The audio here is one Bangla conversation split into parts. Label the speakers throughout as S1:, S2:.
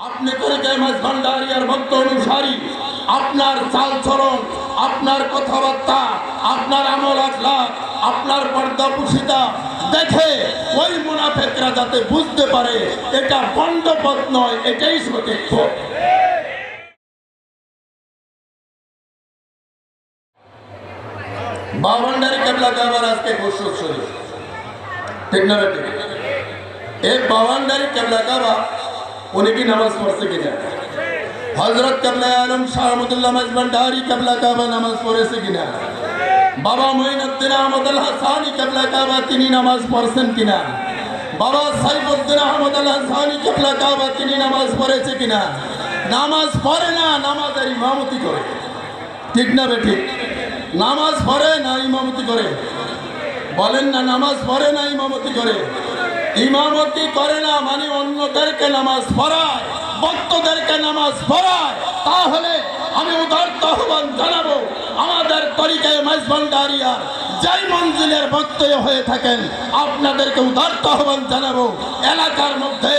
S1: আপনি তরিকায়ে মাঝভান্ডারিয়ার ভক্ত অনুসারী, আপনার চালচরণ, আপনার কথাবার্তা, আপনার আমল আখলাক, আপনার পর্দাপুষিতা দেখে ওই মুনাফিকরা যাতে বুঝতে পারে এটা বন্ড পথ নয়, এটাই সঠিক পথ। বাউন্ডারি কেবলা কাবার আজকে গোসল শরীফ, ঠিক না বেটি? এই বাউন্ডারি কেবলা কাবা উনি কি নামাজ পড়ছে কিনা? হযরত কেবলা আলম শাহ আহমদুল্লাহ মাঝভান্ডারি কেবলা কাবা নামাজ পড়েছে কিনা? বাবা মুঈনুদ্দিন আহমদ আল হাসানি কেবলা কাবা তিনি নামাজ পড়ছেন কিনা? বাবা সাইফুদ্দিন আহমদ আল হাসানি কেবলা কাবা তিনি নামাজ পড়েছে কিনা? নামাজ পড়ে না, নামাজের ইমামতি করে, ঠিক না বেটি? নামাজ পড়ে না ইমামতি করে? বলেন না, নামাজ পড়ে না ইমামতি করে? ইমামতি করে না মানে অন্যদেরকে নামাজ পড়ায়, ভক্তদেরকে নামাজ পড়ায়। তাহলে আমি উদারত আহ্বান জানাবো, আমাদের তরিকায়ে মাঝভান্ডারিয়া যাই মঞ্জিলের ভক্ত হয়ে থাকেন, আপনাদেরকে উদারত আহ্বান জানাবো, এলাকার মধ্যে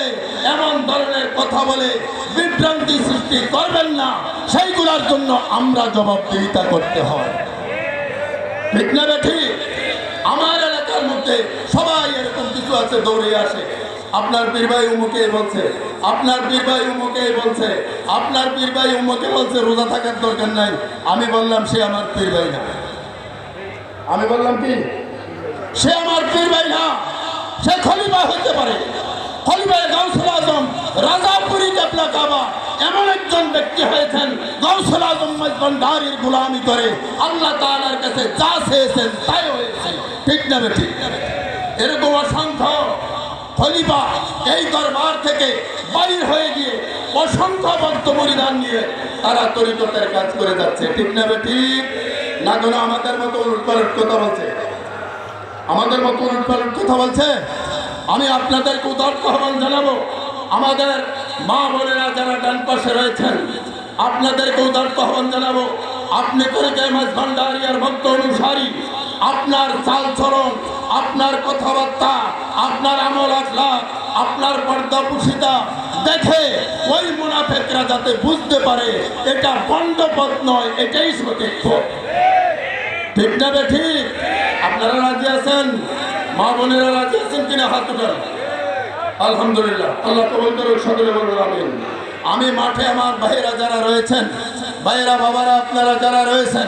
S1: এমন ধরনের কথা বলে বিভ্রান্তি সৃষ্টি করবেন না। সেইগুলোর জন্য আমরা জবাবদিহিতা করতে হয়, ঠিক না বেঠি? আমার এলাকার মধ্যে সবাই এরকম কিছু আছে, দৌড়ে আসে, আপনার পীর ভাই উমুকে বলছে, আপনার পীর ভাই উমুকে বলছে, আপনার পীর ভাই উমুকে বলছে রোজা থাকার দরকার নাই। আমি বললাম সে আমার পীর ভাই না। আমি বললাম কি, সে আমার পীর ভাই না, সে খলিফা হতে পারে। খলিফা গাউসুল আজম রাজাপুরী কেবলা কাবা এমন একজন ব্যক্তি হয়েছেন, গাউসুল আজম মাঝভান্ডারির গোলামি করে আল্লাহ তাআলার কাছে যা চেয়েছেন তাই হয়েছে, ঠিক না বেটি? এরকম অসংখ্য খলিফা এই দরবার থেকে বাইর হয়ে গিয়ে অসংখ্য ভক্ত মুরিদান নিয়ে তারা তরিকতের কাজ করে যাচ্ছে, ঠিক না বেটি? না কোনো আমাদের মতো উল্টাপাল্টা কথা বলছে, আমাদের মতো উল্টাপাল্টা কথা বলছে। আমি আপনাদেরকে উদারত আহ্বান জানাবো, আমাদের মা বোনেরা যারা ডান পাশে রয়েছেন, আপনাদেরকে উদারত আহ্বান জানাবো, আপনি তরিকায়ে মাঝভান্ডারিয়ার ভক্ত অনুসারী, আপনার চালচরণ, আপনার কথাবার্তা, আপনার আমল আখলাক, আপনার পর্দাপুষিতা দেখে ওই মুনাফিকরা যাতে বুঝতে পারে এটা বন্ড পথ নয়, এটাই সঠিক পথ, ঠিক না বেঠি? আপনারা রাজি আছেন? মা বোনেরা রাজি আছেন কিনা? হাত উঠান। আলহামদুলিল্লাহ, আল্লাহ কবুল করুন, সকলে বলুন আমিন। আমি মাঠে আমার ভাইরা যারা রয়েছেন, ভাইরা বাবারা আপনারা যারা রয়েছেন,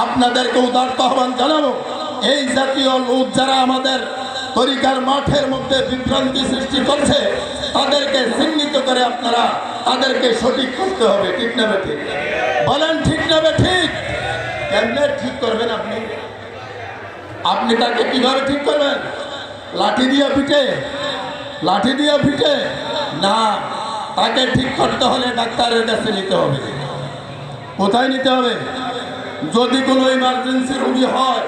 S1: আপনাদেরকে উদারত আহ্বান জানাবো, এই জাতীয় লোক যারা আমাদের তরিকার মাঠের মধ্যে বিভ্রান্তি সৃষ্টি করছে তাদেরকে চিহ্নিত করে আপনারা তাদেরকে সঠিক করতে হবে, ঠিক না বেঠিক? বলেন ঠিক না বেঠিক? কেমনে ঠিক করবেন আপনি? আপনি তাকে কিভাবে ঠিক করবেন? লাঠি দিয়ে পিঠে? লাঠি দিয়ে পিঠে না, তাকে ঠিক করতে হলে ডাক্তারের কাছে নিতে হবে। কোথায় নিতে হবে? যদি কোনো ইমার্জেন্সি রোগী হয়,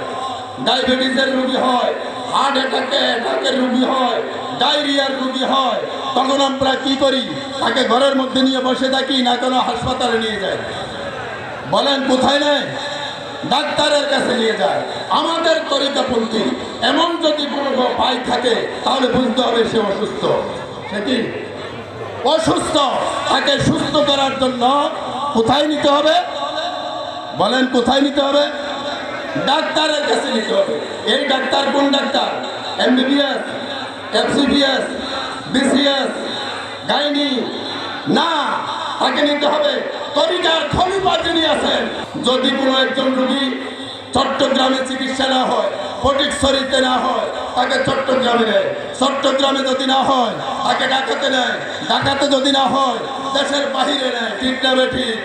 S1: ডায়াবেটিসের রোগী হয়, হার্ট অ্যাটাকের রোগী হয়, ডায়রিয়ার রোগী হয়, তখন আমরা কি করি? তাকে ঘরের মধ্যে নিয়ে বসে থাকি না কোনো হাসপাতালে নিয়ে যায়? বলেন কোথায় নেয়? ডাক্তারের কাছে নিয়ে যায়। আমাদের তরিকাপন্থী এমন যদি কোনো পাই থাকে তাহলে বুঝতে হবে সে অসুস্থ। সে কি অসুস্থ? তাকে সুস্থ করার জন্য কোথায় নিতে হবে? বলেন কোথায় নিতে হবে? ডাক্তারের কাছে নিতে হবে। এই ডাক্তার কোন doctor? MBBS, FCBS, BCS, gynae না, তাকে নিতে হবে তরিকার খলিফা যিনি আছেন। যদি কোনো একজন রোগী চট্টগ্রামে চিকিৎসা না হয়, ফটিকছড়িতে না হয়, তাকে চট্টগ্রামে নেয়। চট্টগ্রামে যদি না হয় তাকে ঢাকাতে নেয়। ঢাকাতে যদি না হয় দেশের বাহিরে নেয়, ঠিক না বেঠিক?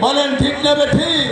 S1: বলেন ঠিক না বেঠিক?